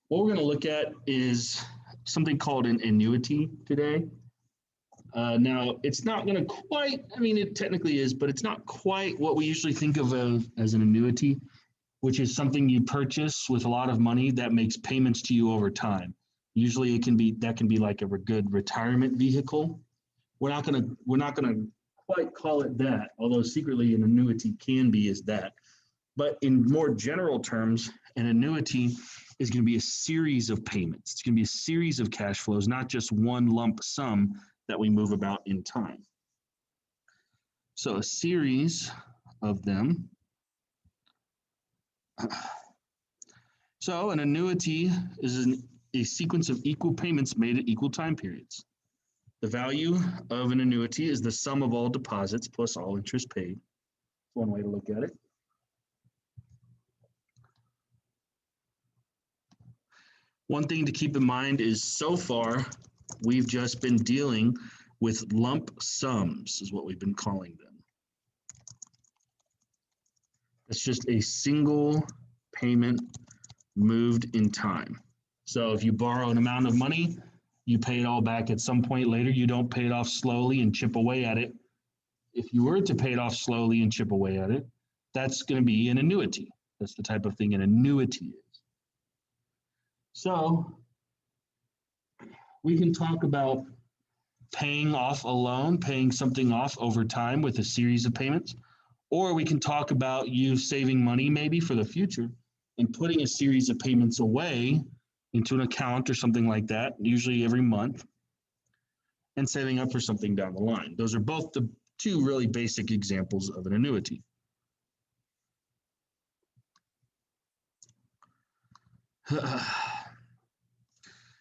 What we're going to look at is something called an annuity today. Now, it's not going to quite, I mean, it technically is, but it's not quite what we usually think of as an annuity, which is something you purchase with a lot of money that makes payments to you over time. Usually that can be like a good retirement vehicle. We're not gonna quite call it that, although secretly an annuity can be as that. But in more general terms, an annuity is going to be a series of payments. It's going to be a series of cash flows, not just one lump sum that we move about in time. So a series of them. So an annuity is a sequence of equal payments made at equal time periods. The value of an annuity is the sum of all deposits plus all interest paid. That's one way to look at it. One thing to keep in mind is so far, we've just been dealing with lump sums, is what we've been calling them. It's just a single payment moved in time. So if you borrow an amount of money, you pay it all back at some point later. You don't pay it off slowly and chip away at it. If you were to pay it off slowly and chip away at it, that's going to be an annuity. That's the type of thing an annuity is. So we can talk about paying off a loan, paying something off over time with a series of payments, or we can talk about you saving money maybe for the future and putting a series of payments away into an account or something like that, usually every month, and saving up for something down the line. Those are both the two really basic examples of an annuity.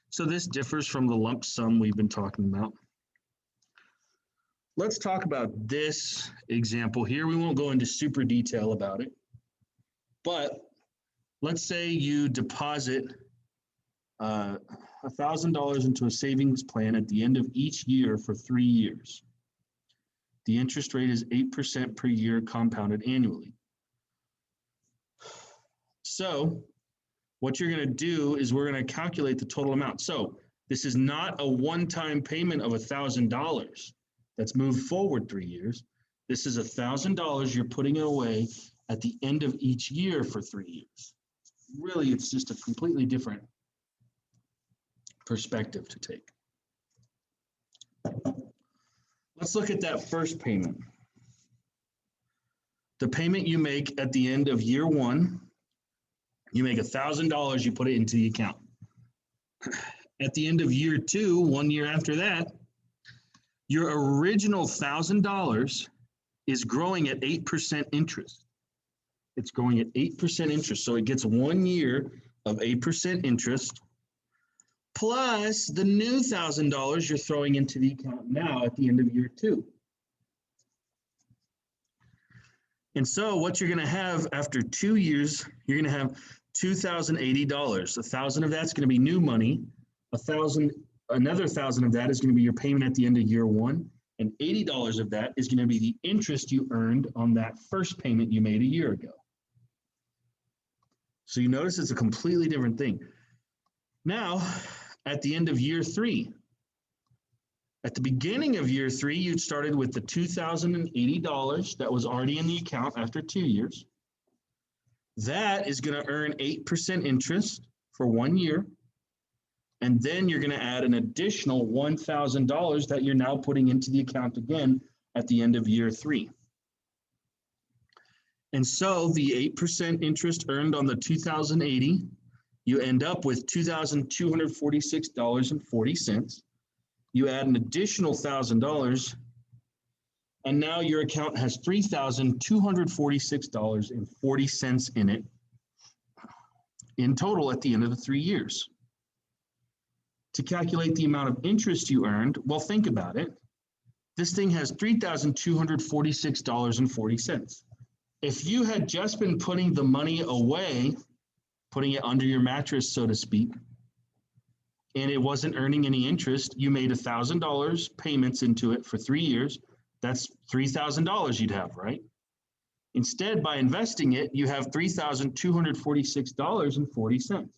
So this differs from the lump sum we've been talking about. Let's talk about this example here. We won't go into super detail about it, but let's say you deposit $1,000 into a savings plan at the end of each year for 3 years. The interest rate is 8% per year compounded annually. So what you're going to do is we're going to calculate the total amount. So this is not a one-time payment of $1,000 that's moved forward 3 years. This is $1,000 you're putting it away at the end of each year for 3 years. Really, it's just a completely different perspective to take. Let's look at that first payment. The payment you make at the end of year one, you make $1,000, you put it into the account. At the end of year two, 1 year after that, your original $1,000 is growing at 8% interest. It's growing at 8% interest. So it gets 1 year of 8% interest plus the new $1,000 you're throwing into the account now at the end of year two. And so what you're going to have after 2 years, you're going to have $2,080. $1,000 of that's going to be new money. Another $1,000 of that is going to be your payment at the end of year one, and $80 of that is going to be the interest you earned on that first payment you made a year ago. So you notice it's a completely different thing. Now, at the end of year three, at the beginning of year three, you started with the $2,080 that was already in the account after 2 years. That is going to earn 8% interest for 1 year. And then you're going to add an additional $1,000 that you're now putting into the account again at the end of year three. And so the 8% interest earned on the $2,080, you end up with $2,246.40. You add an additional $1,000, and now your account has $3,246.40 in it in total at the end of the 3 years. To calculate the amount of interest you earned, well, think about it. This thing has $3,246.40. If you had just been putting the money away, putting it under your mattress, so to speak, and it wasn't earning any interest, you made $1,000 payments into it for 3 years. That's $3,000 you'd have, right? Instead, by investing it, you have $3,246.40.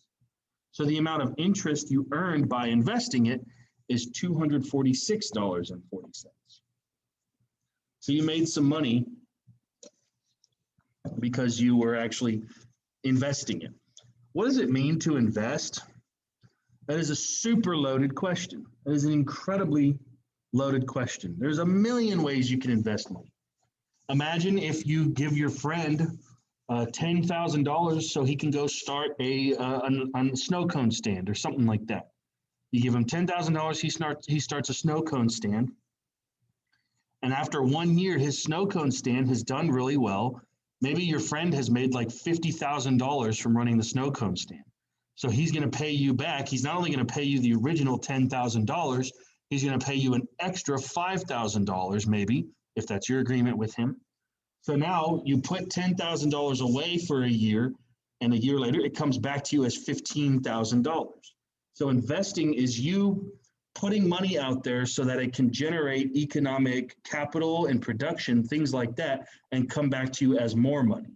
So the amount of interest you earned by investing it is $246.40. So you made some money because you were actually investing it. What does it mean to invest? That is a super loaded question. That is an incredibly loaded question. There's a million ways you can invest money. Imagine if you give your friend $10,000 so he can go start a snow cone stand or something like that. You give him $10,000, he starts a snow cone stand. And after 1 year, his snow cone stand has done really well. Maybe your friend has made like $50,000 from running the snow cone stand. So he's going to pay you back. He's not only going to pay you the original $10,000, he's going to pay you an extra $5,000 maybe, if that's your agreement with him. So now you put $10,000 away for a year, and a year later it comes back to you as $15,000. So investing is you putting money out there so that it can generate economic capital and production, things like that, and come back to you as more money.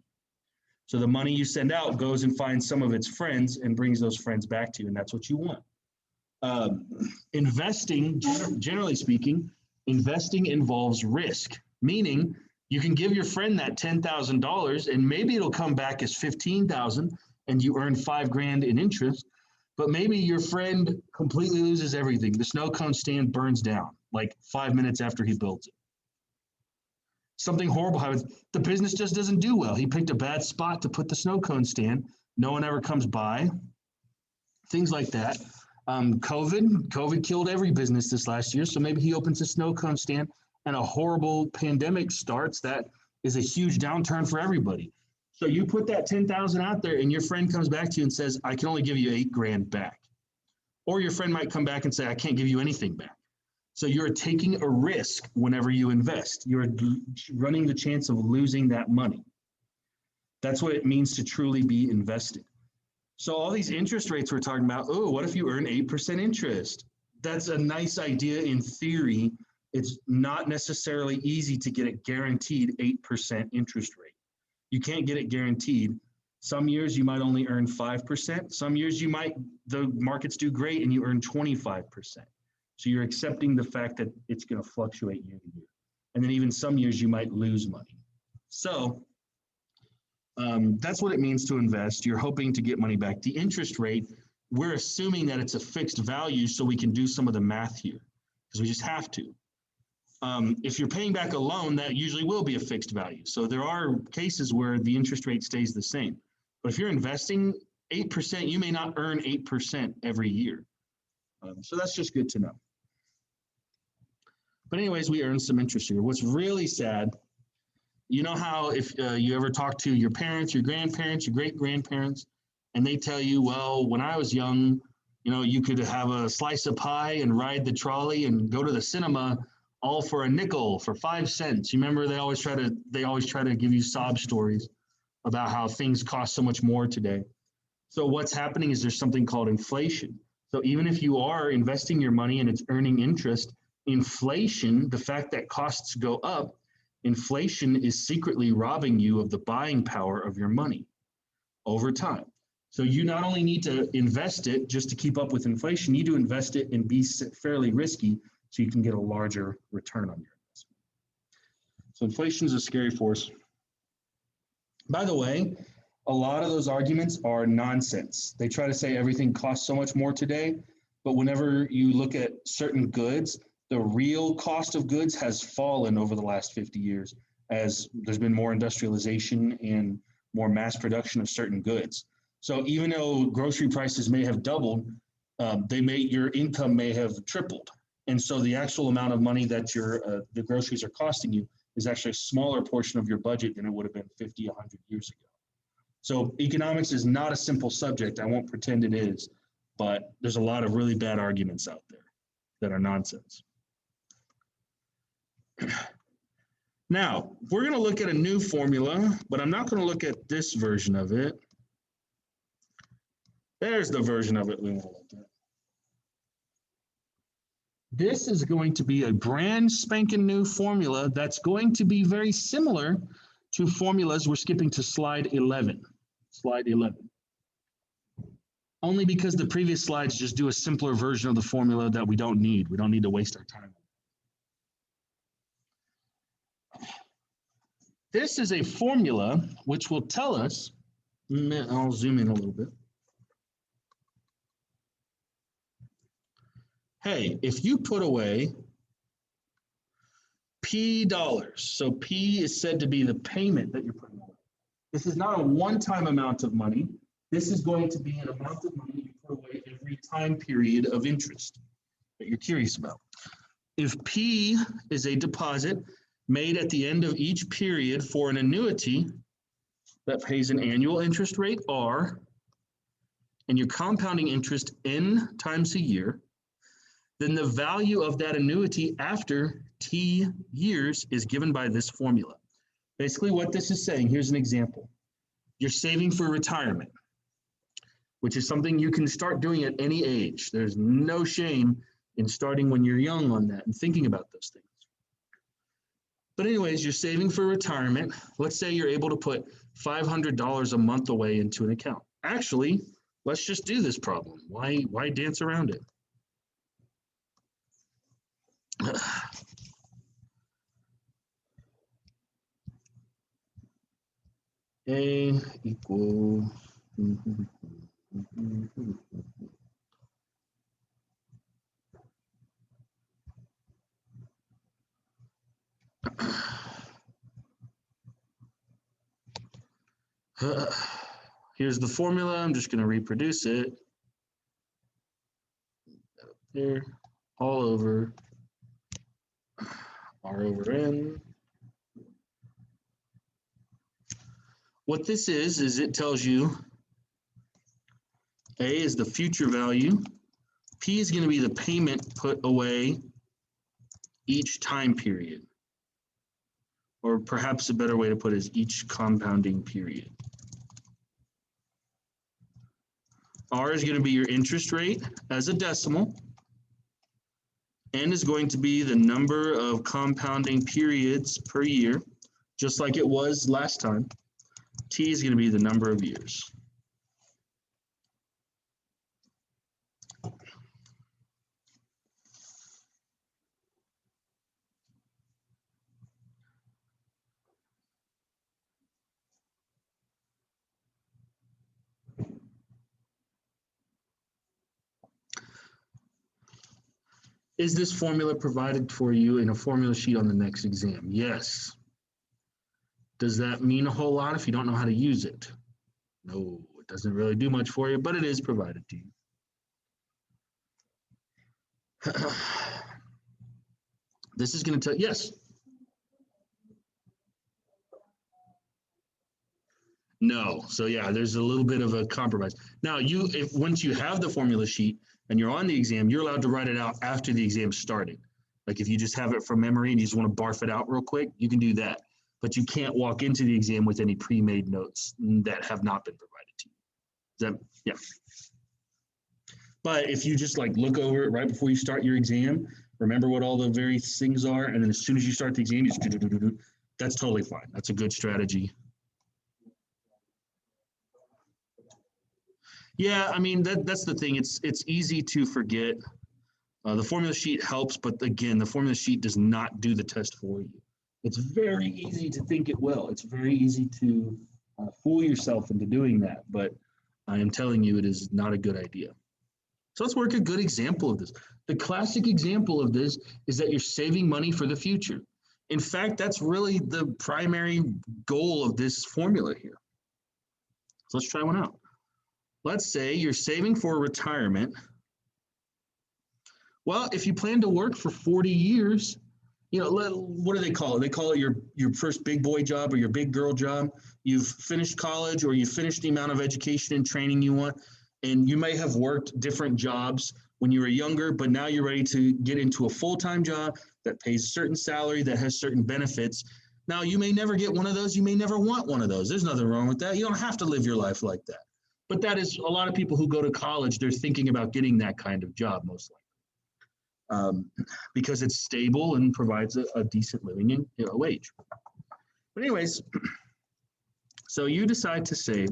So the money you send out goes and finds some of its friends and brings those friends back to you, and that's what you want. Investing, generally speaking, investing involves risk, meaning you can give your friend that $10,000 and maybe it'll come back as $15,000 and you earn $5,000 in interest. But maybe your friend completely loses everything. The snow cone stand burns down like 5 minutes after he builds it. Something horrible happens. The business just doesn't do well. He picked a bad spot to put the snow cone stand. No one ever comes by. Things like that. COVID killed every business this last year. So maybe he opens a snow cone stand and a horrible pandemic starts. That is a huge downturn for everybody. So you put that 10,000 out there and your friend comes back to you and says, I can only give you $8,000 back. Or your friend might come back and say, I can't give you anything back. So you're taking a risk whenever you invest. You're running the chance of losing that money. That's what it means to truly be invested. So all these interest rates we're talking about, oh, what if you earn 8% interest? That's a nice idea in theory. It's not necessarily easy to get a guaranteed 8% interest rate. You can't get it guaranteed. Some years you might only earn 5%. Some years the markets do great and you earn 25%. So you're accepting the fact that it's going to fluctuate year to year. And then even some years you might lose money. So that's what it means to invest. You're hoping to get money back. The interest rate, we're assuming that it's a fixed value so we can do some of the math here because we just have to. If you're paying back a loan, that usually will be a fixed value. So there are cases where the interest rate stays the same. But if you're investing 8%, you may not earn 8% every year. So that's just good to know. But anyways, we earn some interest here. What's really sad, you know how if you ever talk to your parents, your grandparents, your great-grandparents, and they tell you, well, when I was young, you could have a slice of pie and ride the trolley and go to the cinema all for a nickel, for 5 cents. You remember they always try to give you sob stories about how things cost so much more today. So what's happening is there's something called inflation. So even if you are investing your money and it's earning interest, inflation, the fact that costs go up, inflation is secretly robbing you of the buying power of your money over time. So you not only need to invest it just to keep up with inflation, you need to invest it and be fairly risky so you can get a larger return on your investment. So inflation is a scary force. By the way, a lot of those arguments are nonsense. They try to say everything costs so much more today, but whenever you look at certain goods, the real cost of goods has fallen over the last 50 years as there's been more industrialization and more mass production of certain goods. So even though grocery prices may have doubled, your income may have tripled. And so the actual amount of money that the groceries are costing you is actually a smaller portion of your budget than it would have been 50, 100 years ago. So economics is not a simple subject. I won't pretend it is, but there's a lot of really bad arguments out there that are nonsense. Now, we're going to look at a new formula, but I'm not going to look at this version of it. There's the version of it we want to look at. This is going to be a brand spanking new formula that's going to be very similar to formulas. We're skipping to slide 11. Slide 11. Only because the previous slides just do a simpler version of the formula that we don't need. We don't need to waste our time. This is a formula which will tell us, I'll zoom in a little bit. Hey, if you put away P dollars, so P is said to be the payment that you're putting away. This is not a one-time amount of money. This is going to be an amount of money you put away every time period of interest that you're curious about. If P is a deposit made at the end of each period for an annuity that pays an annual interest rate R, and you're compounding interest N times a year, then the value of that annuity after T years is given by this formula. Basically what this is saying, here's an example. You're saving for retirement, which is something you can start doing at any age. There's no shame in starting when you're young on that and thinking about those things. But anyways, you're saving for retirement. Let's say you're able to put $500 a month away into an account. Actually, let's just do this problem. Why dance around it? A equal here's the formula. I'm just going to reproduce it. There, all over R over N. What this is it tells you A is the future value. P is going to be the payment put away each time period. Or perhaps a better way to put it is each compounding period. R is going to be your interest rate as a decimal. N is going to be the number of compounding periods per year, just like it was last time. T is going to be the number of years. Is this formula provided for you in a formula sheet on the next exam? Yes. Does that mean a whole lot if you don't know how to use it? No, it doesn't really do much for you, but it is provided to you. This is going to tell, yes. No, so yeah, there's a little bit of a compromise. Now, if once you have the formula sheet and you're on the exam, you're allowed to write it out after the exam started. Like if you just have it from memory and you just want to barf it out real quick, you can do that. But you can't walk into the exam with any pre-made notes that have not been provided to you. Is that, yeah. But if you just like look over it right before you start your exam, remember what all the various things are, and then as soon as you start the exam, you just do. That's totally fine. That's a good strategy. Yeah, I mean, that's the thing. It's easy to forget. The formula sheet helps, but again, the formula sheet does not do the test for you. It's very easy to think it will. It's very easy to fool yourself into doing that, but I am telling you it is not a good idea. So let's work a good example of this. The classic example of this is that you're saving money for the future. In fact, that's really the primary goal of this formula here. So let's try one out. Let's say you're saving for retirement. Well, if you plan to work for 40 years, you know, what do they call it? They call it your first big boy job or your big girl job. You've finished college or you've finished the amount of education and training you want, and you may have worked different jobs when you were younger, but now you're ready to get into a full-time job that pays a certain salary, that has certain benefits. Now, you may never get one of those. You may never want one of those. There's nothing wrong with that. You don't have to live your life like that. But that is a lot of people who go to college, they're thinking about getting that kind of job most likely. Because it's stable and provides a decent living in, wage. But anyways, so you decide to save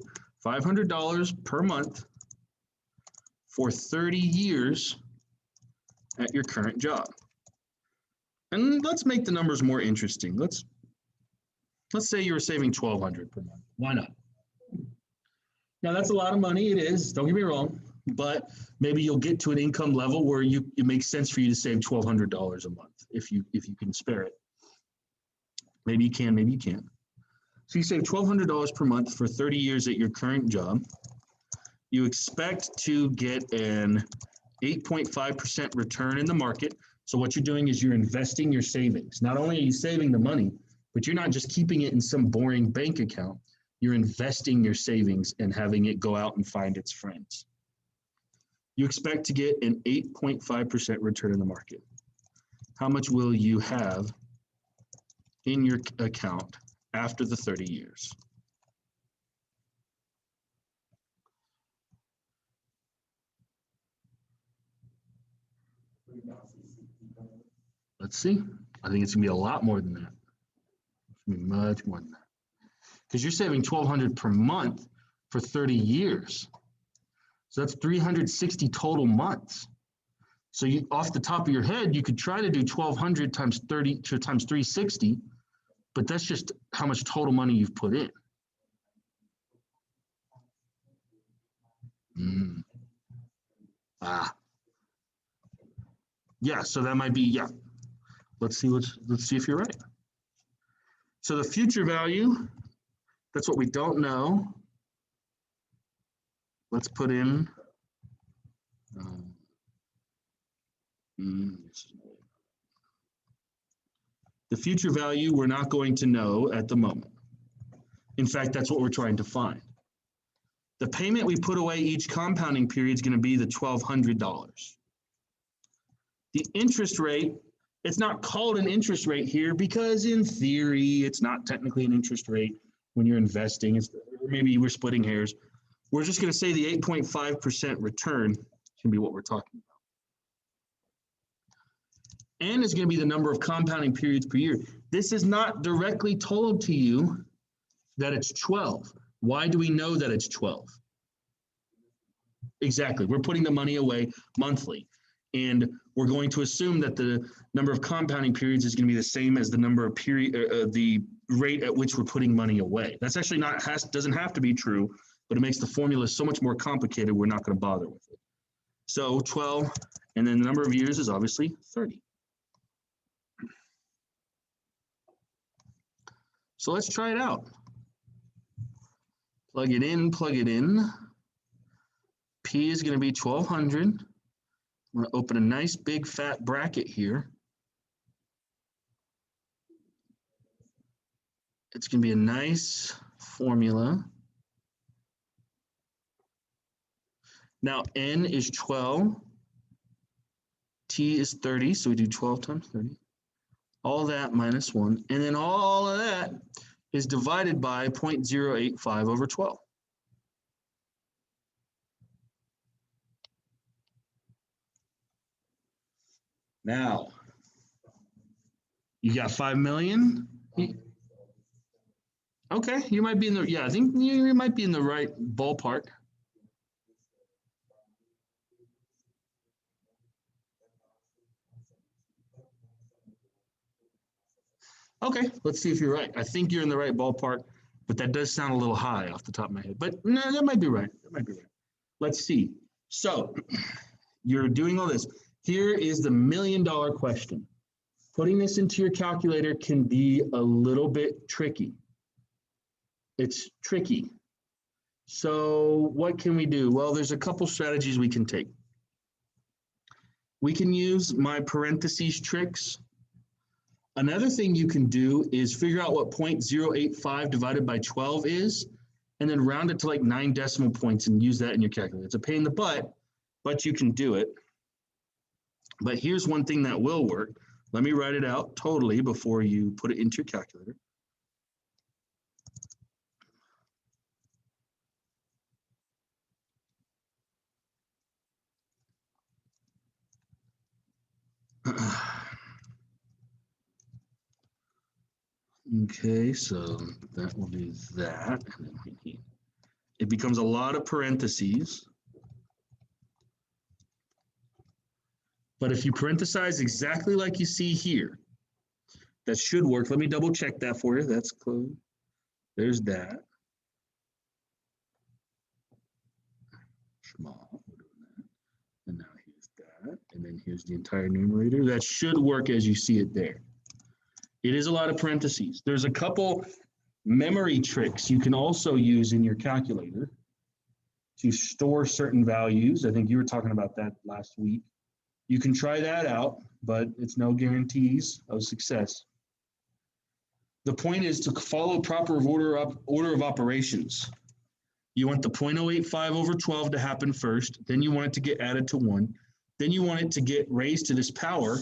$500 per month for 30 years at your current job. And let's make the numbers more interesting. Let's say you're saving $1,200 per month. Why not? Now that's a lot of money. It is. Don't get me wrong. But maybe you'll get to an income level where it makes sense for you to save $1,200 a month if you can spare it. Maybe you can. Maybe you can't. So you save $1,200 per month for 30 years at your current job. You expect to get an 8.5% return in the market. So what you're doing is you're investing your savings. Not only are you saving the money, but you're not just keeping it in some boring bank account. You're investing your savings and having it go out and find its friends. You expect to get an 8.5% return in the market. How much will you have in your account after the 30 years? Let's see. I think it's gonna be a lot more than that. It's gonna be much more than that. Because you're saving $1,200 per month for 30 years. So that's 360 total months. So you, off the top of your head, you could try to do 1,200 times 30 times 360, but that's just how much total money you've put in. Yeah, so that might be, yeah. Let's see if you're right. So the future value, that's what we don't know. Let's put in the future value we're not going to know at the moment. In fact, that's what we're trying to find. The payment we put away each compounding period is going to be the $1,200. The interest rate, it's not called an interest rate here because in theory, it's not technically an interest rate when you're investing. It's, maybe we're splitting hairs. We're just going to say the 8.5% return can be what we're talking about. N is going to be the number of compounding periods per year. This is not directly told to you that it's 12. Why do we know that it's 12? Exactly. We're putting the money away monthly. And we're going to assume that the number of compounding periods is going to be the same as the number of the rate at which we're putting money away. That's actually doesn't have to be true, but it makes the formula so much more complicated, we're not going to bother with it. So 12, and then the number of years is obviously 30. So let's try it out. Plug it in, plug it in. P is going to be 1,200. I'm going to open a nice big fat bracket here. It's going to be a nice formula. Now N is 12. T is 30, so we do 12 times 30. All that minus 1. And then all of that is divided by 0.085 over 12. Now, you got 5 million? Okay, you might be in the, yeah, I think you might be in the right ballpark. Okay, let's see if you're right. I think you're in the right ballpark, but that does sound a little high off the top of my head. But no, that might be right. That might be right. Let's see. So you're doing all this. Here is the $1 million question. Putting this into your calculator can be a little bit tricky. It's tricky. So what can we do? Well, there's a couple strategies we can take. We can use my parentheses tricks. Another thing you can do is figure out what 0.085 divided by 12 is, and then round it to like 9 decimal points and use that in your calculator. It's a pain in the butt, but you can do it. But here's one thing that will work. Let me write it out totally before you put it into your calculator. Okay, so that will be that. And then it becomes a lot of parentheses. But if you parenthesize exactly like you see here, that should work. Let me double check that for you. That's closed. There's that. Small. And now here's that. And then here's the entire numerator. That should work as you see it there. It is a lot of parentheses. There's a couple memory tricks you can also use in your calculator to store certain values. I think you were talking about that last week. You can try that out, but it's no guarantees of success. The point is to follow proper order of operations. You want the 0.085 over 12 to happen first, then you want it to get added to 1, then you want it to get raised to this power.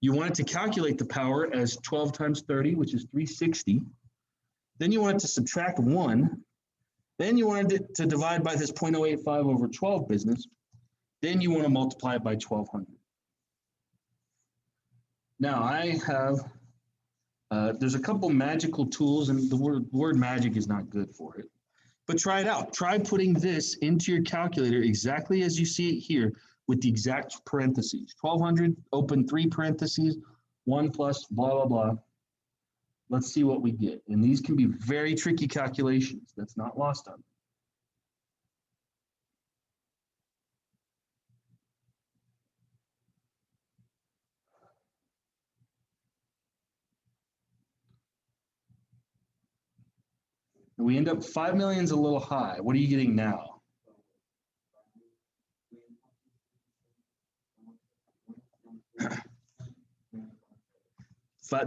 You want it to calculate the power as 12 times 30, which is 360. Then you want it to subtract 1. Then you want it to divide by this 0.085 over 12 business. Then you want to multiply it by 1200. Now I have, there's a couple magical tools, and the word magic is not good for it. But try it out. Try putting this into your calculator exactly as you see it here with the exact parentheses. 1200, open 3 parentheses, 1 plus blah, blah, blah. Let's see what we get. And these can be very tricky calculations. That's not lost on me. And we end up 5 million is a little high. What are you getting now?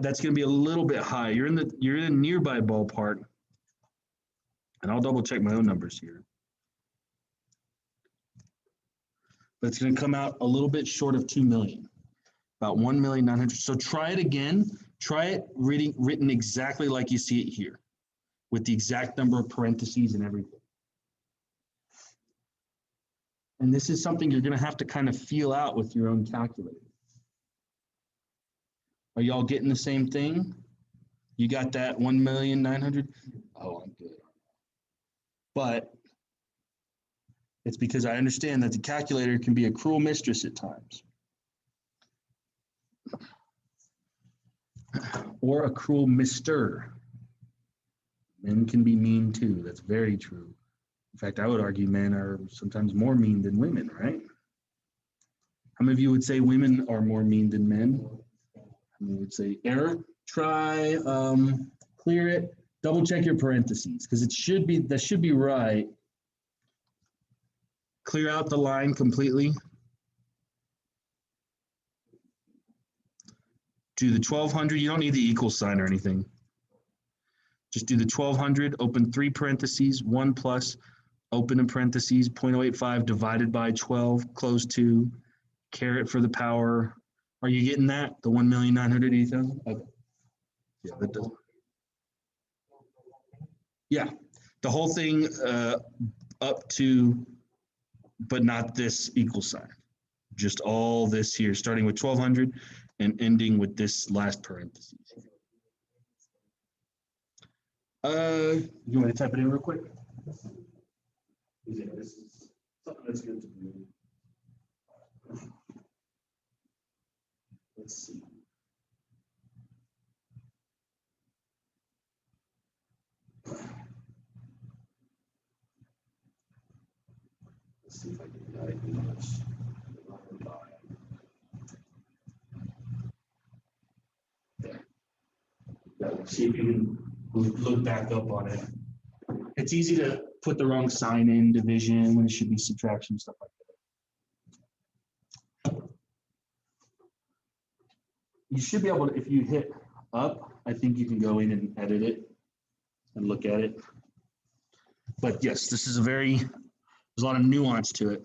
That's going to be a little bit high. You're in a nearby ballpark, and I'll double check my own numbers here. But it's going to come out a little bit short of 2 million, about 1,900,000. So try it again. Try it written exactly like you see it here, with the exact number of parentheses and everything. And this is something you're going to have to kind of feel out with your own calculator. Are y'all getting the same thing? You got that 1,900,000? Oh, I'm good. But it's because I understand that the calculator can be a cruel mistress at times. Or a cruel mister. Men can be mean too. That's very true. In fact, I would argue men are sometimes more mean than women, right? How many of you would say women are more mean than men? How many would say error? Try, clear it, double check your parentheses, because that should be right. Clear out the line completely. Do the 1200, you don't need the equal sign or anything. Just do the 1200, open 3 parentheses, 1 plus, open in parentheses, 0.085 divided by 12, close 2, caret for the power. Are you getting that? The 1,980,000? Okay. Yeah, that does. Yeah, the whole thing up to, but not this equal sign. Just all this here, starting with 1200 and ending with this last parentheses. You want me to type it in real quick? Yeah, this is something that's good to do. Let's see. Let's see if I can diagnose. See if you can look back up on it. It's easy to put the wrong sign in division when it should be subtraction, stuff like that. You should be able to, if you hit up, I think you can go in and edit it and look at it. But yes, this is there's a lot of nuance to it.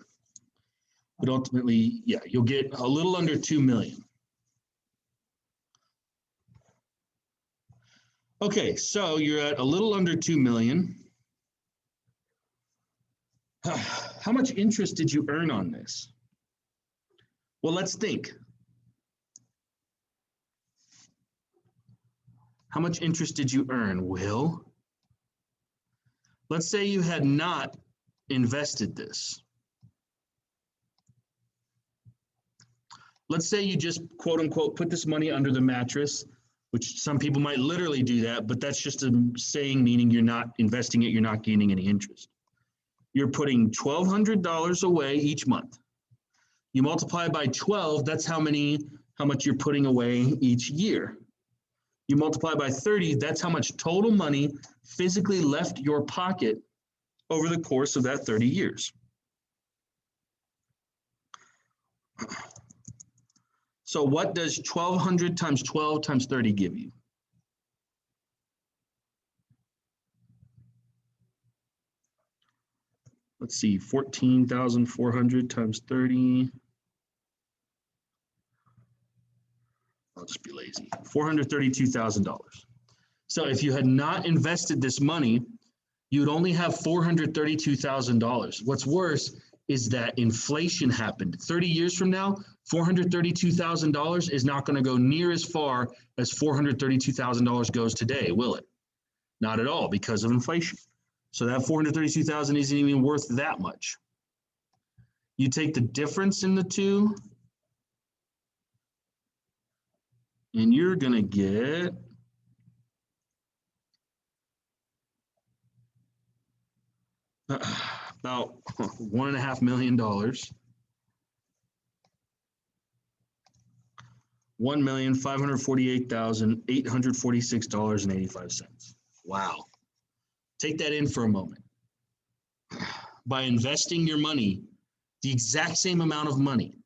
But ultimately, yeah, you'll get a little under 2 million. Okay, so you're at a little under 2 million. How much interest did you earn on this? Well, let's think. How much interest did you earn, Will? Let's say you had not invested this. let's say you just quote unquote put this money under the mattress, which some people might literally do that, but that's just a saying, meaning you're not investing it, you're not gaining any interest. You're putting $1,200 away each month. You multiply by 12, that's how much you're putting away each year. You multiply by 30, that's how much total money physically left your pocket over the course of that 30 years. So what does 1,200 times 12 times 30 give you? Let's see, 14,400 times 30. I'll just be lazy. $432,000. So if you had not invested this money, you'd only have $432,000. What's worse is that inflation happened. 30 years from now, $432,000 is not going to go near as far as $432,000 goes today, will it? Not at all, because of inflation. So that $432,000 isn't even worth that much. You take the difference in the two, and you're going to get about $1.5 million. $1,548,846.85. Wow. Take that in for a moment. By investing your money, the exact same amount of money,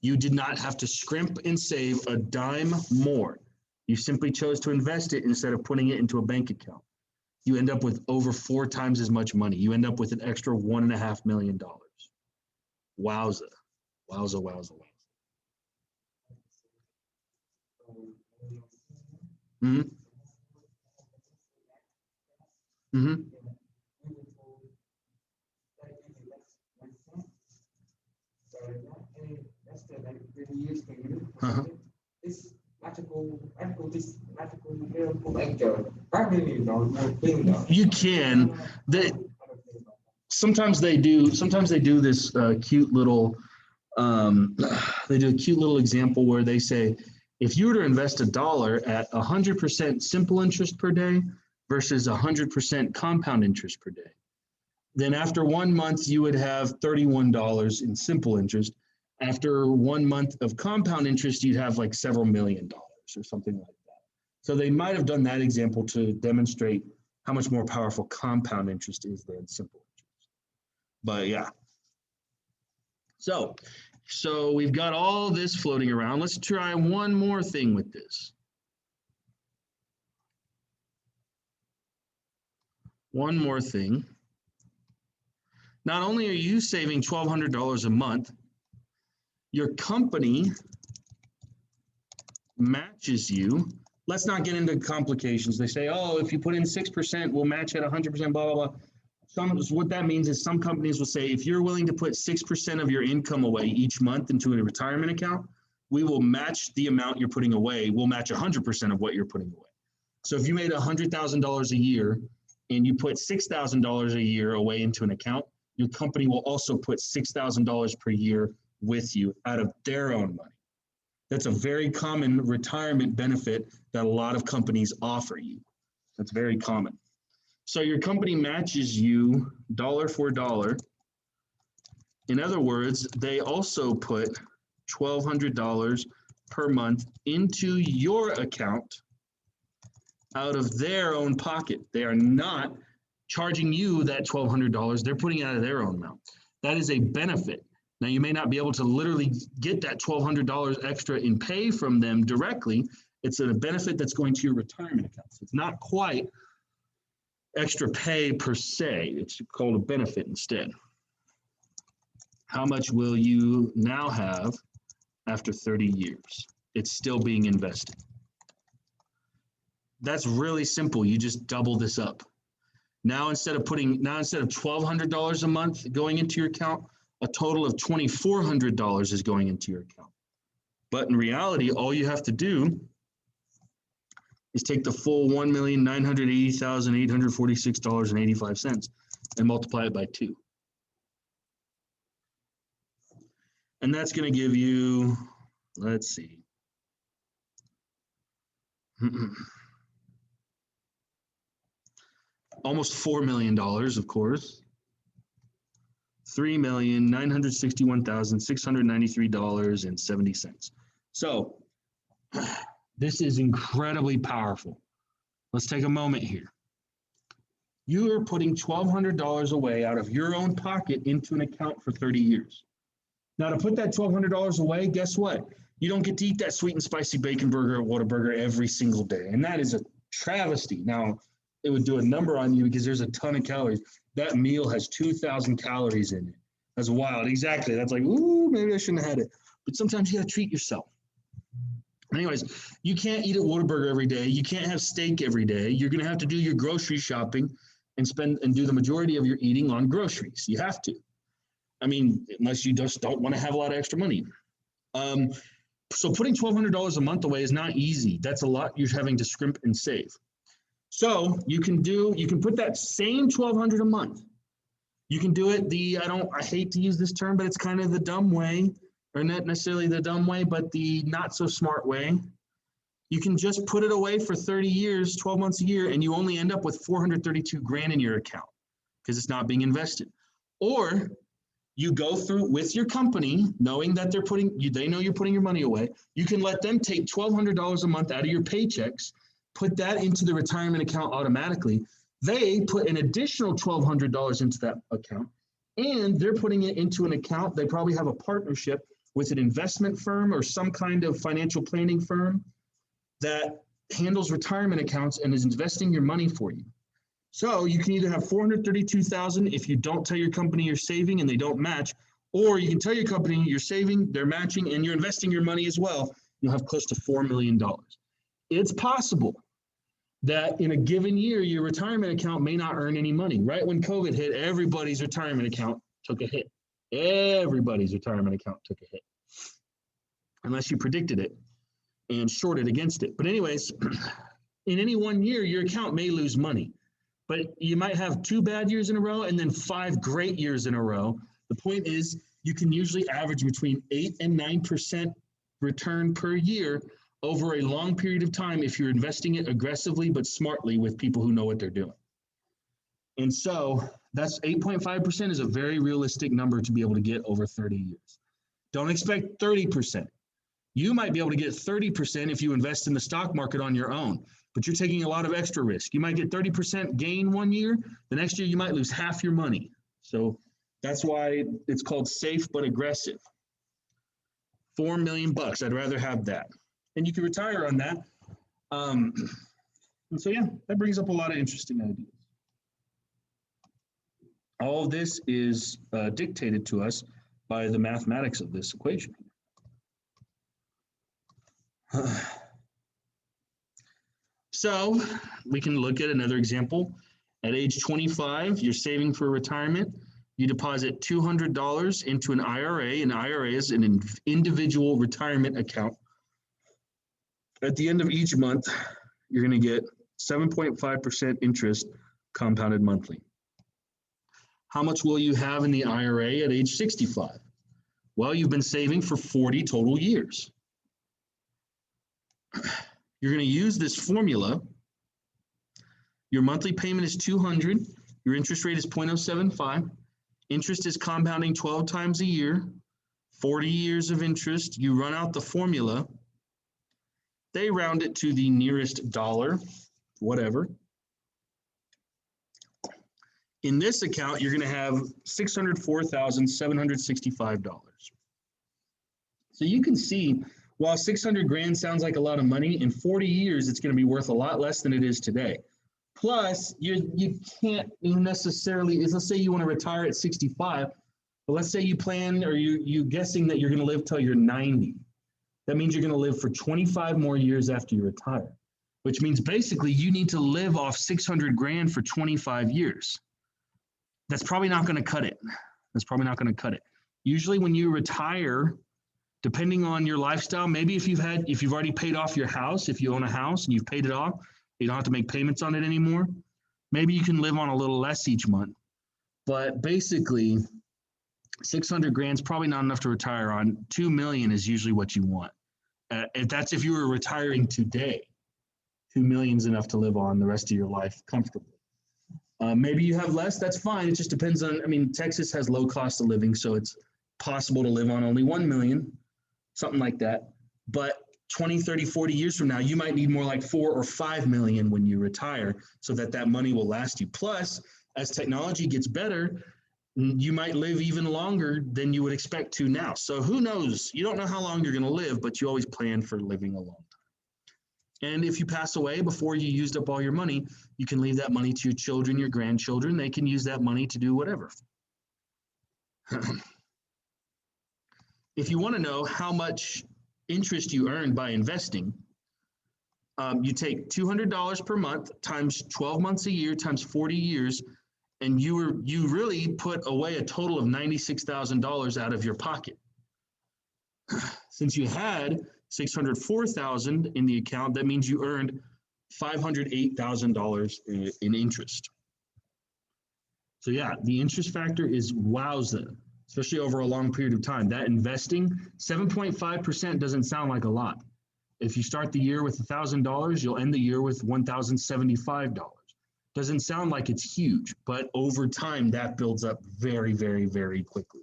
you did not have to scrimp and save a dime more. You simply chose to invest it instead of putting it into a bank account. You end up with over 4 times as much money. You end up with an extra $1.5 million. Wowza. Wowza, wowza, wowza. Mm-hmm. Mm-hmm. Uh-huh. You can. Sometimes they do this cute little they do a cute little example where they say, if you were to invest $1 at 100% simple interest per day versus 100% compound interest per day, then after 1 month you would have $31 in simple interest. After 1 month of compound interest, you'd have like several $1 million or something like that. So they might have done that example to demonstrate how much more powerful compound interest is than simple interest. But yeah. So we've got all this floating around. Let's try one more thing with this. One more thing. Not only are you saving $1,200 a month, your company matches you. Let's not get into complications. They say, oh, if you put in 6%, we'll match at 100%, blah, blah, blah. What that means is some companies will say, if you're willing to put 6% of your income away each month into a retirement account, we will match the amount you're putting away. We'll match 100% of what you're putting away. So if you made $100,000 a year and you put $6,000 a year away into an account, your company will also put $6,000 per year with you out of their own money. That's a very common retirement benefit that a lot of companies offer you. That's very common. So your company matches you dollar for dollar. In other words, they also put $1,200 per month into your account out of their own pocket. They are not charging you that $1,200. They're putting it out of their own amount. That is a benefit. Now, you may not be able to literally get that $1,200 extra in pay from them directly. It's a benefit that's going to your retirement account. So it's not quite extra pay per se. It's called a benefit instead. How much will you now have after 30 years? It's still being invested. That's really simple. You just double this up. Now instead of $1,200 a month going into your account, a total of $2,400 is going into your account. But in reality, all you have to do is take the full $1,980,846.85 and multiply it by 2. And that's going to give you Let's see. Almost $4 million, of course. $3,961,693.70. So this is incredibly powerful. Let's take a moment here. You are putting $1,200 away out of your own pocket into an account for 30 years. Now, to put that $1,200 away, guess what? You don't get to eat that sweet and spicy bacon burger at Whataburger every single day. And that is a travesty. Now, it would do a number on you because there's a ton of calories. That meal has 2,000 calories in it. That's wild. Exactly. That's like, ooh, maybe I shouldn't have had it. But sometimes you got to treat yourself. Anyways, you can't eat at Whataburger every day. You can't have steak every day. You're going to have to do your grocery shopping and do the majority of your eating on groceries. You have to. I mean, unless you just don't want to have a lot of extra money. So putting $1,200 a month away is not easy. That's a lot you're having to scrimp and save. So you can put that same $1,200 a month. You can do it I hate to use this term, but it's kind of the dumb way, or not necessarily the dumb way, but the not so smart way. You can just put it away for 30 years, 12 months a year, and you only end up with 432 grand in your account because it's not being invested. Or you go through with your company, knowing that they know you're putting your money away. You can let them take $1,200 a month out of your paychecks, put that into the retirement account automatically. They put an additional $1,200 into that account, and they're putting it into an account. They probably have a partnership with an investment firm or some kind of financial planning firm that handles retirement accounts and is investing your money for you. So you can either have $432,000 if you don't tell your company you're saving and they don't match, or you can tell your company you're saving, they're matching, and you're investing your money as well. You'll have close to $4 million. It's possible that in a given year, your retirement account may not earn any money. Right when COVID hit, everybody's retirement account took a hit. Everybody's retirement account took a hit, unless you predicted it and shorted against it. But anyways, in any one year, your account may lose money, but you might have 2 bad years in a row and then 5 great years in a row. The point is you can usually average between 8 and 9% return per year over a long period of time if you're investing it aggressively but smartly with people who know what they're doing. And so that's 8.5% is a very realistic number to be able to get over 30 years. Don't expect 30%. You might be able to get 30% if you invest in the stock market on your own, but you're taking a lot of extra risk. You might get 30% gain one year. The next year, you might lose half your money. So that's why it's called safe but aggressive. $4 million. I'd rather have that. And you can retire on that. And so, yeah, that brings up a lot of interesting ideas. All of this is dictated to us by the mathematics of this equation. So we can look at another example. At age 25, you're saving for retirement. You deposit $200 into an IRA. An IRA is an individual retirement account. At the end of each month, you're going to get 7.5% interest compounded monthly. How much will you have in the IRA at age 65? Well, you've been saving for 40 total years. You're going to use this formula. Your monthly payment is $200. Your interest rate is 0.075. Interest is compounding 12 times a year, 40 years of interest. You run out the formula. They round it to the nearest dollar, whatever. In this account, you're going to have $604,765. So you can see, while 600 grand sounds like a lot of money, in 40 years, it's going to be worth a lot less than it is today. Plus, you can't necessarily, let's say you want to retire at 65, but let's say you plan, or you guessing that you're going to live till you're 90. That means you're going to live for 25 more years after you retire, which means basically you need to live off 600 grand for 25 years. That's probably not going to cut it. Usually when you retire, depending on your lifestyle, maybe if you've already paid off your house, if you own a house and you've paid it off, you don't have to make payments on it anymore. Maybe you can live on a little less each month. But basically, 600 grand is probably not enough to retire on. 2 million is usually what you want. If that's if you were retiring today, 2 million is enough to live on the rest of your life comfortably. Maybe you have less, that's fine. It just depends on, I mean, Texas has low cost of living, so it's possible to live on only 1 million, something like that. But 20, 30, 40 years from now, you might need more like 4 or 5 million when you retire so that that money will last you. Plus, as technology gets better, you might live even longer than you would expect to now. So who knows? You don't know how long you're going to live, but you always plan for living a long time. And if you pass away before you used up all your money, you can leave that money to your children, your grandchildren. They can use that money to do whatever. If you want to know how much interest you earn by investing, you take $200 per month times 12 months a year times 40 years, and you really put away a total of $96,000 out of your pocket. Since you had $604,000 in the account, that means you earned $508,000 in interest. So yeah, the interest factor is wowza, especially over a long period of time. That investing, 7.5% doesn't sound like a lot. If you start the year with $1,000, you'll end the year with $1,075. Doesn't sound like it's huge, but over time that builds up very, very, very quickly.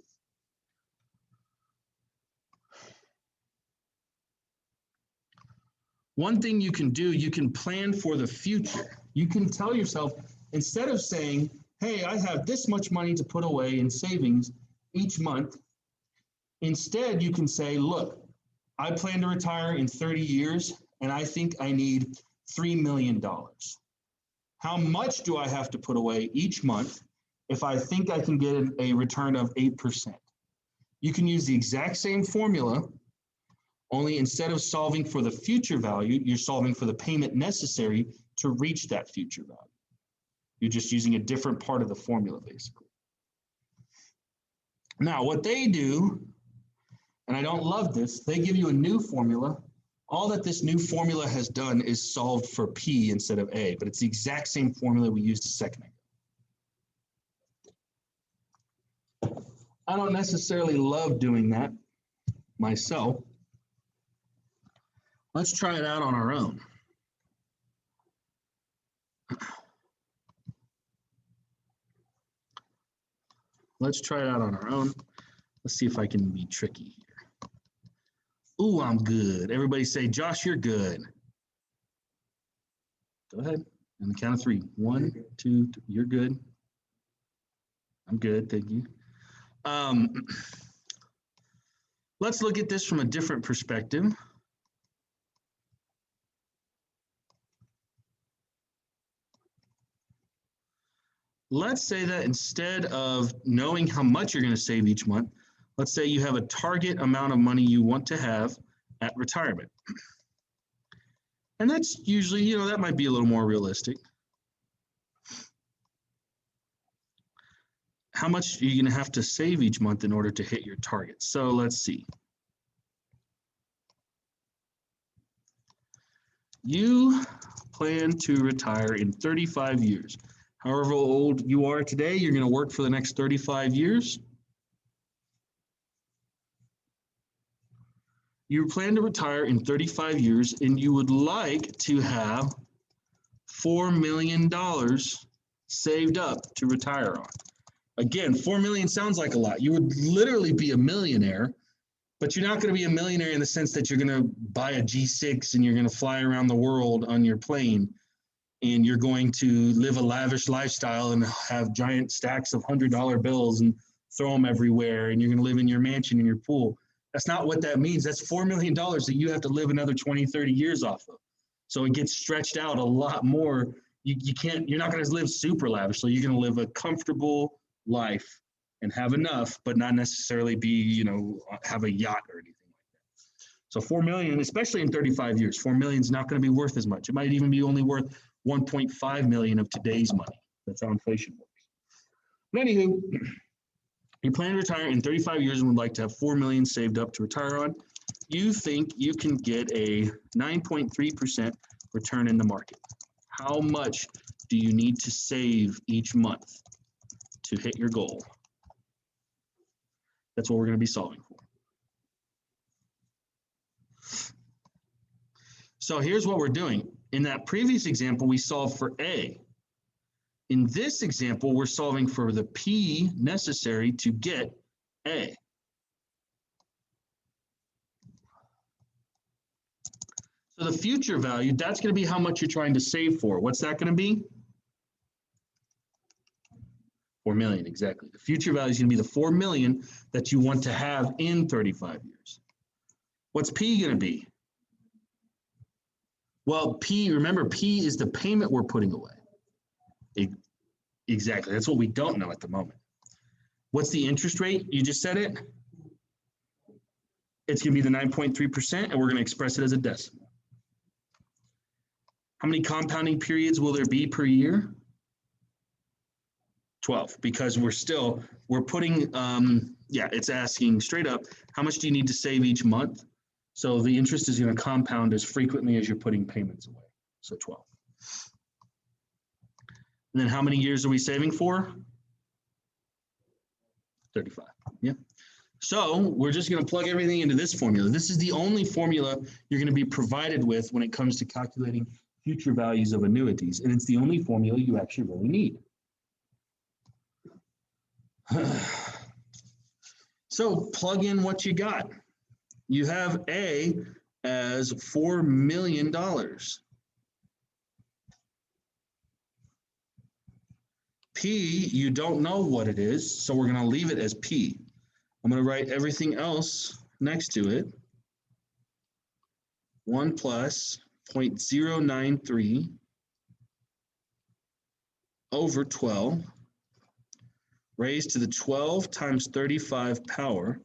One thing you can do, you can plan for the future. You can tell yourself, instead of saying, hey, I have this much money to put away in savings each month, instead you can say, look, I plan to retire in 30 years and I think I need $3 million. How much do I have to put away each month if I think I can get a return of 8%? You can use the exact same formula, only instead of solving for the future value, you're solving for the payment necessary to reach that future value. You're just using a different part of the formula, basically. Now, what they do, and I don't love this, they give you a new formula. All that this new formula has done is solved for P instead of A, but it's the exact same formula we used a second ago. I don't necessarily love doing that myself. Let's try it out on our own. Let's try it out on our own. Let's see if I can be tricky here. Ooh, I'm good. Everybody say, Josh, you're good. Go ahead. On the count of 3. 1, 2, 3. You're good. I'm good. Thank you. Let's look at this from a different perspective. Let's say that instead of knowing how much you're going to save each month, let's say you have a target amount of money you want to have at retirement. And that's usually, that might be a little more realistic. How much are you going to have to save each month in order to hit your target? So let's see. You plan to retire in 35 years. However old you are today, you're going to work for the next 35 years. You plan to retire in 35 years, and you would like to have $4 million saved up to retire on. Again, 4 million sounds like a lot. You would literally be a millionaire, but you're not going to be a millionaire in the sense that you're going to buy a G6 and you're going to fly around the world on your plane. And you're going to live a lavish lifestyle and have giant stacks of $100 bills and throw them everywhere, and you're going to live in your mansion in your pool. That's not what that means. That's $4 million that you have to live another 20, 30 years off of. So it gets stretched out a lot more. You're not going to live super lavishly. You're going to live a comfortable life and have enough, but not necessarily be, have a yacht or anything like that. So 4 million, especially in 35 years, 4 million is not going to be worth as much. It might even be only worth 1.5 million of today's money. That's how inflation works. But anywho, you plan to retire in 35 years and would like to have 4 million saved up to retire on. You think you can get a 9.3% return in the market. How much do you need to save each month to hit your goal? That's what we're going to be solving for. So here's what we're doing. In that previous example, we solved for A. In this example, we're solving for the P necessary to get A. So the future value, that's going to be how much you're trying to save for. What's that going to be? 4 million, exactly. The future value is going to be the 4 million that you want to have in 35 years. What's P going to be? Well, P, remember, P is the payment we're putting away. Exactly. That's what we don't know at the moment. What's the interest rate? You just said it. It's going to be the 9.3%, and we're going to express it as a decimal. How many compounding periods will there be per year? 12, because we're putting, it's asking straight up, how much do you need to save each month? So the interest is going to compound as frequently as you're putting payments away. So 12. And then how many years are we saving for? 35. Yeah. So we're just going to plug everything into this formula. This is the only formula you're going to be provided with when it comes to calculating future values of annuities. And it's the only formula you actually really need. So plug in what you got. You have A as $4 million. P, you don't know what it is, so we're going to leave it as P. I'm going to write everything else next to it. 1 plus 0.093 over 12 raised to the 12 times 35 power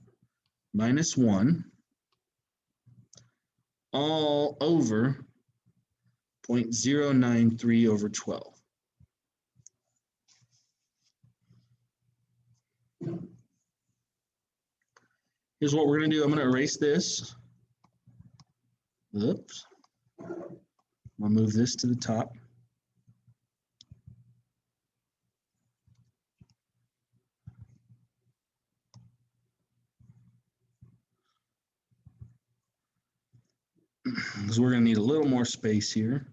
minus 1 all over 0.093 over 12. Here's what we're going to do. I'm going to erase this. Oops. I'll move this to the top. Because we're going to need a little more space here.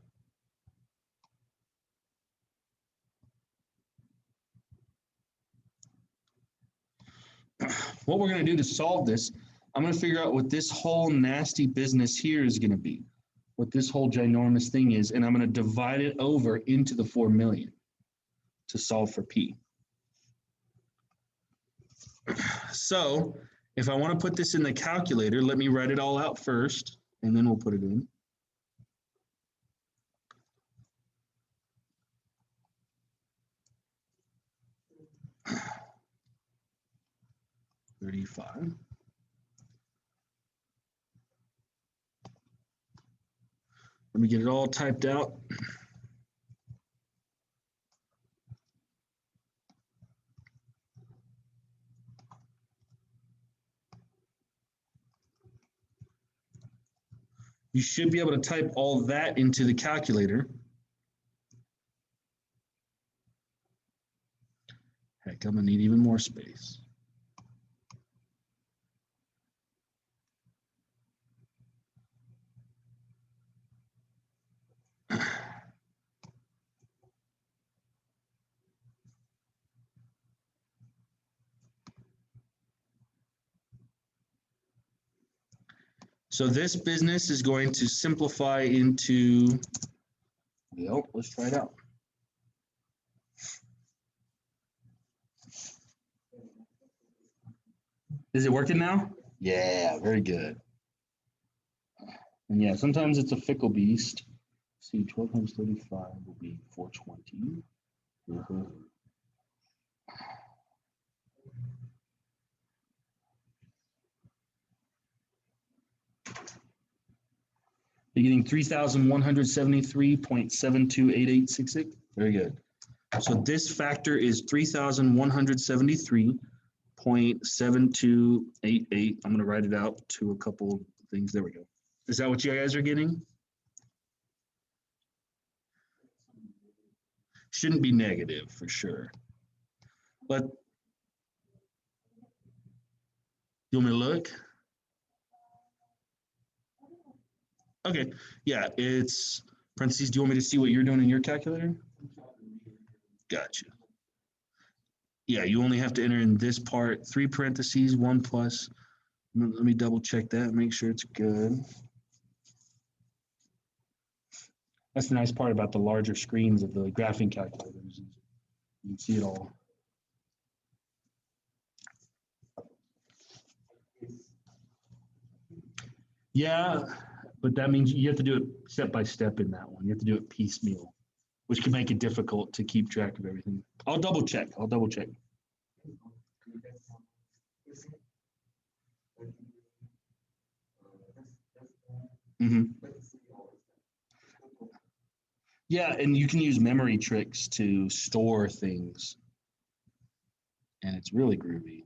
What we're going to do to solve this, I'm going to figure out what this whole nasty business here is going to be, what this whole ginormous thing is, and I'm going to divide it over into the 4 million to solve for P. So if I want to put this in the calculator, let me write it all out first, and then we'll put it in. $35. Let me get it all typed out. You should be able to type all that into the calculator. Heck, I'm gonna need even more space. So this business is going to simplify into, well, let's try it out. Is it working now? Yeah, very good. And yeah, sometimes it's a fickle beast. See, 12 times 35 will be 420. You're getting 3,173.728866. Very good. So this factor is 3,173.7288. I'm going to write it out to a couple things. There we go. Is that what you guys are getting? Shouldn't be negative for sure. But you want me to look? Okay, yeah, it's parentheses. Do you want me to see what you're doing in your calculator? Gotcha. Yeah, you only have to enter in this part, 3 parentheses, 1 plus. Let me double check that, make sure it's good. That's the nice part about the larger screens of the graphing calculators. You can see it all. Yeah, but that means you have to do it step by step in that one. You have to do it piecemeal, which can make it difficult to keep track of everything. I'll double check. Mm-hmm. Yeah, and you can use memory tricks to store things, and it's really groovy.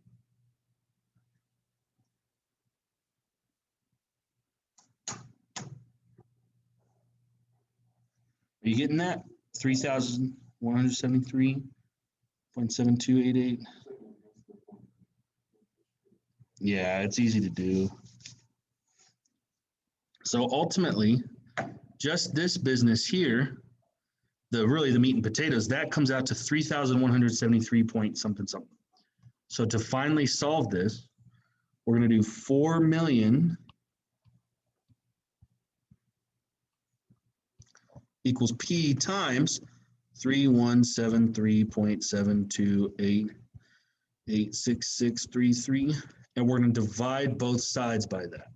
Are you getting that? 3,173.7288. Yeah, it's easy to do. So ultimately, just this business here, the meat and potatoes, that comes out to 3,173 point something something. So to finally solve this, we're going to do 4 million equals P times 3173.728.86633, and we're going to divide both sides by that.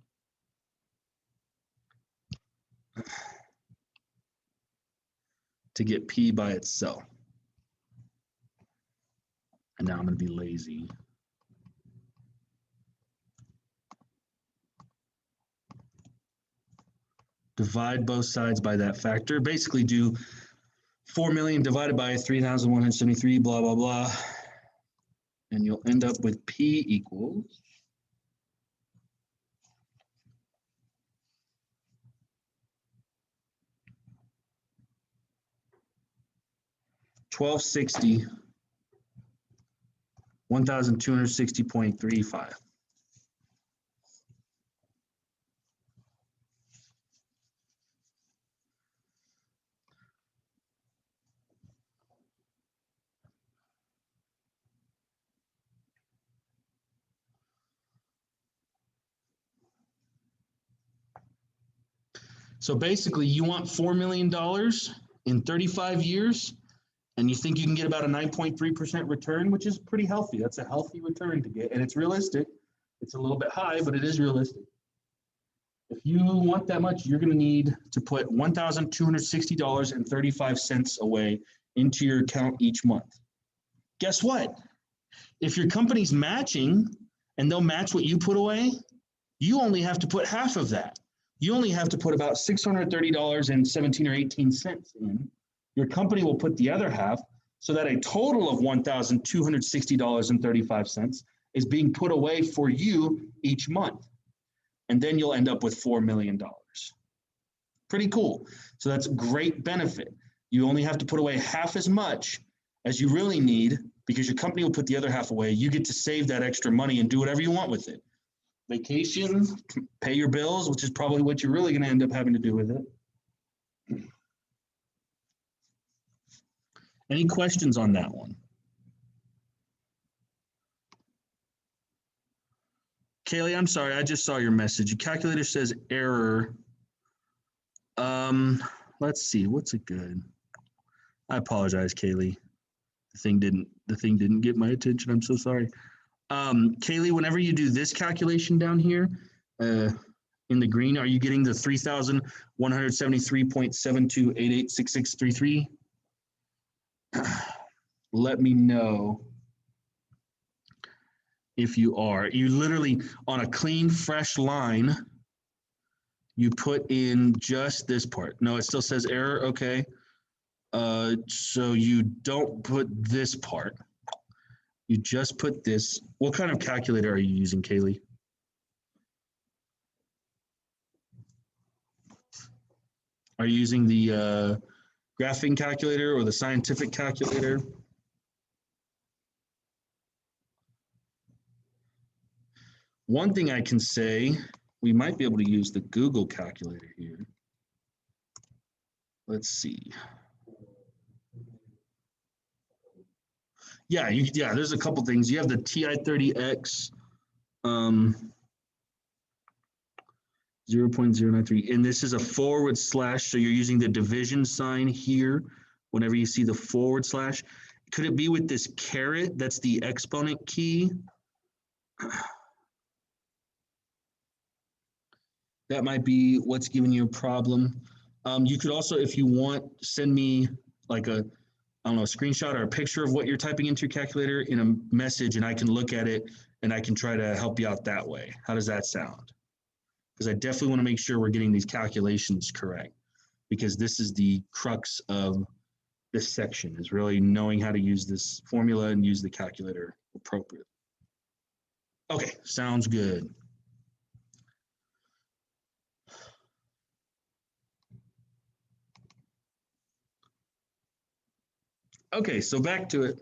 To get P by itself. And now I'm going to be lazy. Divide both sides by that factor. Basically do 4 million divided by 3,173, blah, blah, blah. And you'll end up with P equals 1260, 1,260.35. So basically, you want $4 million in 35 years, and you think you can get about a 9.3% return, which is pretty healthy. That's a healthy return to get, and it's realistic. It's a little bit high, but it is realistic. If you want that much, you're going to need to put $1,260.35 away into your account each month. Guess what? If your company's matching and they'll match what you put away, you only have to put half of that. You only have to put about $630.17 or 18 cents in. Your company will put the other half, so that a total of $1,260.35 is being put away for you each month. And then you'll end up with $4 million. Pretty cool. So that's a great benefit. You only have to put away half as much as you really need, because your company will put the other half away. You get to save that extra money and do whatever you want with it. Vacation, pay your bills, which is probably what you're really going to end up having to do with it. Any questions on that one? Kaylee, I'm sorry, I just saw your message. Your calculator says error. Let's see, what's it good? I apologize, Kaylee. The thing didn't get my attention. I'm so sorry. Kaylee, whenever you do this calculation down here, in the green, are you getting the 3,173.72886633? Let me know if you are. You literally, on a clean, fresh line, you put in just this part. No, it still says error. Okay. So you don't put this part. You just put this. What kind of calculator are you using, Kaylee? Are you using the graphing calculator or the scientific calculator? One thing I can say, we might be able to use the Google calculator here. let's see. Yeah, there's a couple things. You have the TI-30X 0.093, and this is a forward slash, so you're using the division sign here whenever you see the forward slash. Could it be with this caret? That's the exponent key. That might be what's giving you a problem. You could also, if you want, send me like a, I don't know, a screenshot or a picture of what you're typing into your calculator in a message, and I can look at it and I can try to help you out that way. How does that sound? Because I definitely want to make sure we're getting these calculations correct, because this is the crux of this section, is really knowing how to use this formula and use the calculator appropriately. Okay, sounds good. Okay, so back to it.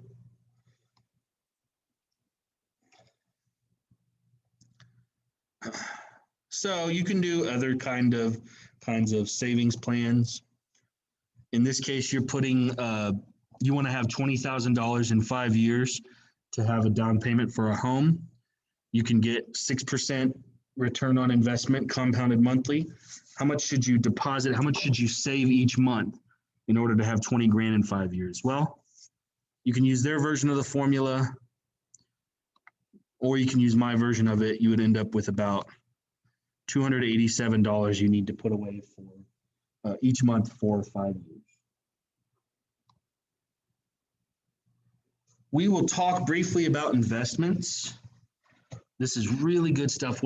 So you can do other kinds of savings plans. In this case, you're putting, you want to have $20,000 in 5 years to have a down payment for a home. You can get 6% return on investment compounded monthly. How much should you deposit? How much should you save each month in order to have 20 grand in 5 years? Well, you can use their version of the formula, or you can use my version of it. You would end up with about $287 you need to put away for each month for 5 years. We will talk briefly about investments. This is really good stuff.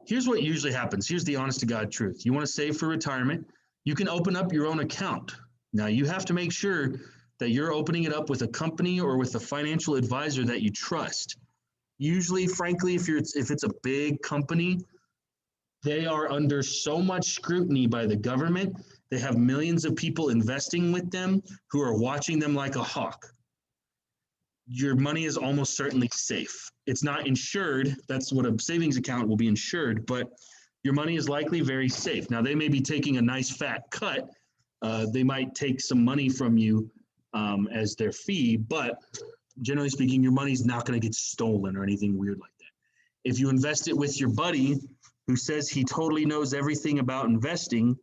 Here's what usually happens. Here's the honest to God truth. You want to save for retirement, you can open up your own account. Now you have to make sure that you're opening it up with a company or with a financial advisor that you trust. Usually, frankly, if it's a big company, they are under so much scrutiny by the government. They have millions of people investing with them who are watching them like a hawk. Your money is almost certainly safe. It's not insured. That's what a savings account will be insured, but your money is likely very safe. Now, they may be taking a nice fat cut. They might take some money from you as their fee, but generally speaking, your money's not going to get stolen or anything weird like that. If you invest it with your buddy who says he totally knows everything about investing,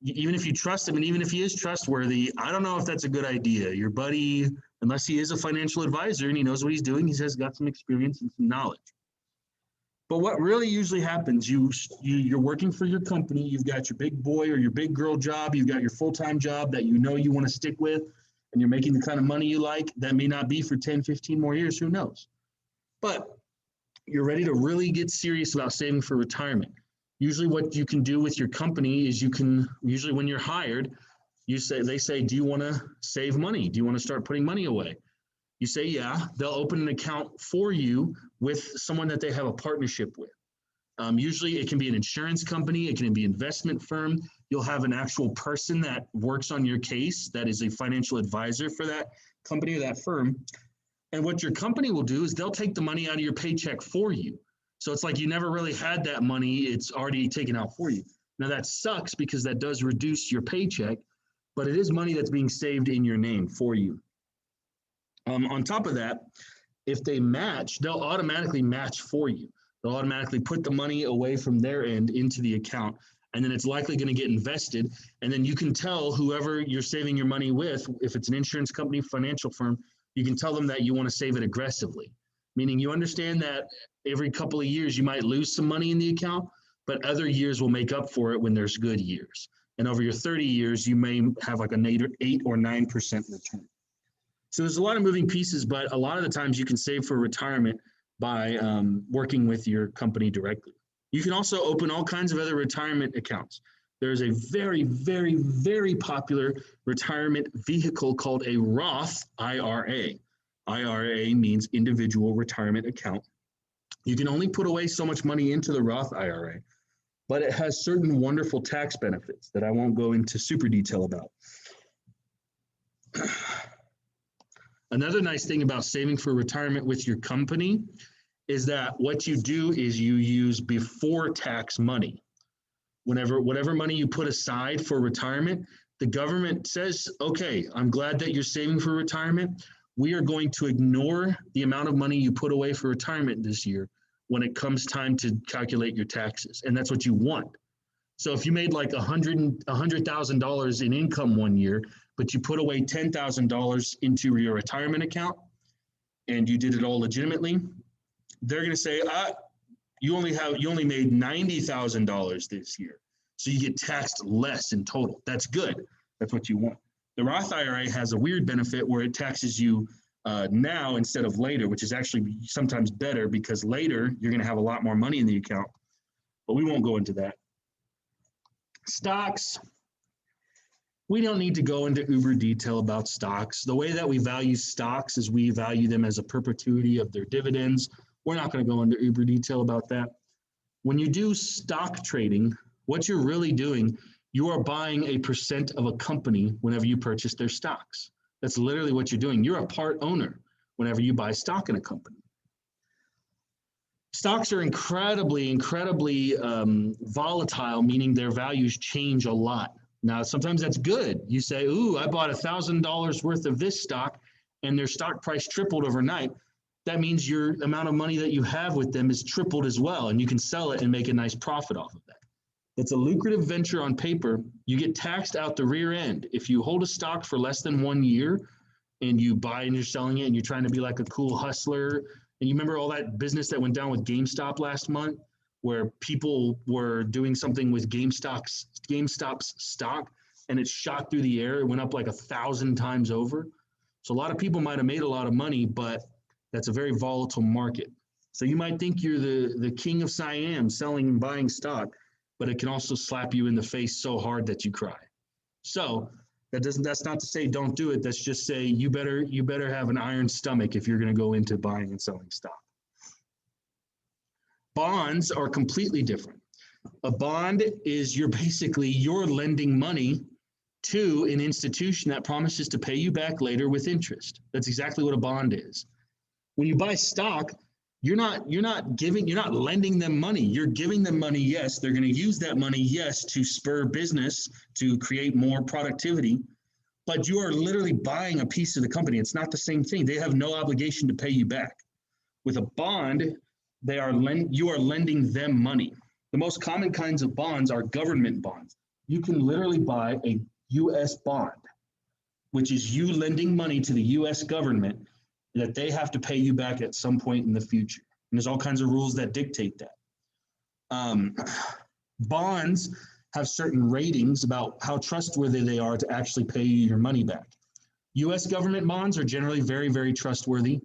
even if you trust him and even if he is trustworthy, I don't know if that's a good idea. Your buddy, unless he is a financial advisor and he knows what he's doing, he has got some experience and some knowledge. But what really usually happens, you're working for your company, you've got your big boy or your big girl job, you've got your full-time job that you know you want to stick with, and you're making the kind of money you like. That may not be for 10, 15 more years, who knows? But you're ready to really get serious about saving for retirement. Usually what you can do with your company is usually when you're hired, they say, do you want to save money? Do you want to start putting money away? You say, yeah. They'll open an account for you with someone that they have a partnership with. Usually it can be an insurance company, it can be an investment firm. You'll have an actual person that works on your case that is a financial advisor for that company or that firm. And what your company will do is they'll take the money out of your paycheck for you. So it's like you never really had that money, it's already taken out for you. Now that sucks because that does reduce your paycheck, but it is money that's being saved in your name for you. On top of that, if they match, they'll automatically match for you. They'll automatically put the money away from their end into the account, and then it's likely going to get invested. And then you can tell whoever you're saving your money with, if it's an insurance company, financial firm, you can tell them that you want to save it aggressively, meaning you understand that every couple of years you might lose some money in the account, but other years will make up for it when there's good years. And over your 30 years, you may have like an 8 or 9% return. So there's a lot of moving pieces, but a lot of the times you can save for retirement by working with your company directly. You can also open all kinds of other retirement accounts. There's a very, very, very popular retirement vehicle called a Roth IRA. IRA means individual retirement account. You can only put away so much money into the Roth IRA, but it has certain wonderful tax benefits that I won't go into super detail about. Another nice thing about saving for retirement with your company is that what you do is you use before tax money. whatever money you put aside for retirement, the government says, okay, I'm glad that you're saving for retirement. We are going to ignore the amount of money you put away for retirement this year when it comes time to calculate your taxes. And that's what you want. So if you made like $100,000 in income one year, but you put away $10,000 into your retirement account and you did it all legitimately, they're going to say, you only made $90,000 this year. So you get taxed less in total. That's good. That's what you want. The Roth IRA has a weird benefit where it taxes you now instead of later, which is actually sometimes better because later you're going to have a lot more money in the account. But we won't go into that. Stocks. We don't need to go into uber detail about stocks. The way that we value stocks is we value them as a perpetuity of their dividends. We're not going to go into uber detail about that. When you do stock trading, what you're really doing, you are buying a percent of a company whenever you purchase their stocks. That's literally what you're doing. You're a part owner whenever you buy stock in a company. Stocks are incredibly volatile, meaning their values change a lot. Now, sometimes that's good. You say, ooh, I bought $1,000 worth of this stock and their stock price tripled overnight. That means your amount of money that you have with them is tripled as well, and you can sell it and make a nice profit off of that. It's a lucrative venture on paper. You get taxed out the rear end. If you hold a stock for less than 1 year and you buy and you're selling it and you're trying to be like a cool hustler, and you remember all that business that went down with GameStop last month, where people were doing something with GameStop's stock and it shot through the air. It went up like 1,000 times over. So a lot of people might have made a lot of money, but that's a very volatile market. So you might think you're the king of Siam selling and buying stock, but it can also slap you in the face so hard that you cry. So that's not to say don't do it. That's just say you better have an iron stomach if you're going to go into buying and selling stock. Bonds are completely different. A bond is you're lending money to an institution that promises to pay you back later with interest. That's exactly what a bond is. When you buy stock, you're not lending them money. You're giving them money. Yes, they're going to use that money. Yes, to spur business, to create more productivity. But you are literally buying a piece of the company. It's not the same thing. They have no obligation to pay you back. With a bond, you are lending them money. The most common kinds of bonds are government bonds. You can literally buy a U.S. bond, which is you lending money to the U.S. government that they have to pay you back at some point in the future. And there's all kinds of rules that dictate that. Bonds have certain ratings about how trustworthy they are to actually pay you your money back. U.S. government bonds are generally very, very trustworthy.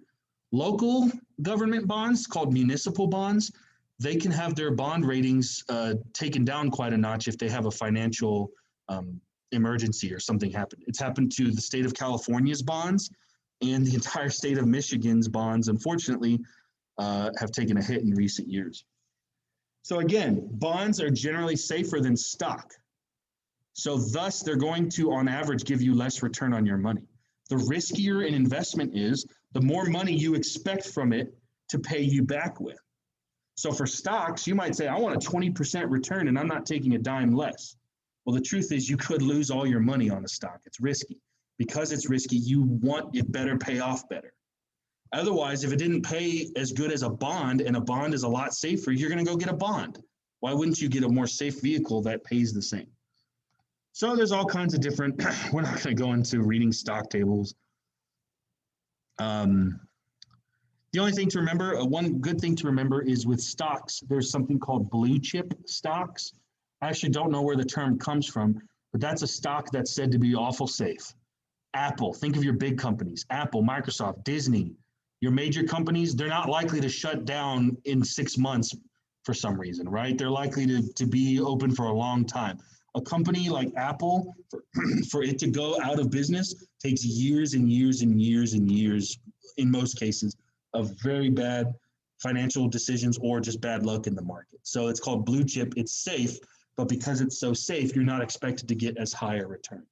Local government bonds, called municipal bonds, they can have their bond ratings taken down quite a notch if they have a financial emergency or something happen. It's happened to the state of California's bonds, and the entire state of Michigan's bonds, unfortunately, have taken a hit in recent years. So again, bonds are generally safer than stock. So thus, they're going to, on average, give you less return on your money. The riskier an investment is, the more money you expect from it to pay you back with. So for stocks, you might say, I want a 20% return and I'm not taking a dime less. Well, the truth is you could lose all your money on a stock. It's risky. Because it's risky, you want it better pay off better. Otherwise, if it didn't pay as good as a bond, and a bond is a lot safer, you're going to go get a bond. Why wouldn't you get a more safe vehicle that pays the same? So there's all kinds of different, we're not going to go into reading stock tables. The only thing to remember, one good thing to remember is with stocks, there's something called blue chip stocks. I actually don't know where the term comes from, but that's a stock that's said to be awful safe. Apple, think of your big companies, Apple, Microsoft, Disney, your major companies, they're not likely to shut down in 6 months for some reason, right? They're likely to be open for a long time. A company like Apple, for it to go out of business takes years and years and years and years, in most cases, of very bad financial decisions or just bad luck in the market. So it's called blue chip. It's safe, but because it's so safe, you're not expected to get as high a return.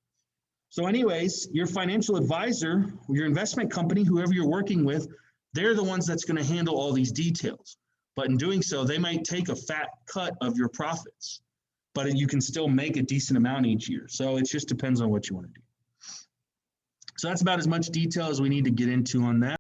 So anyways, your financial advisor, your investment company, whoever you're working with, they're the ones that's going to handle all these details. But in doing so, they might take a fat cut of your profits. but you can still make a decent amount each year. So it just depends on what you want to do. So that's about as much detail as we need to get into on that.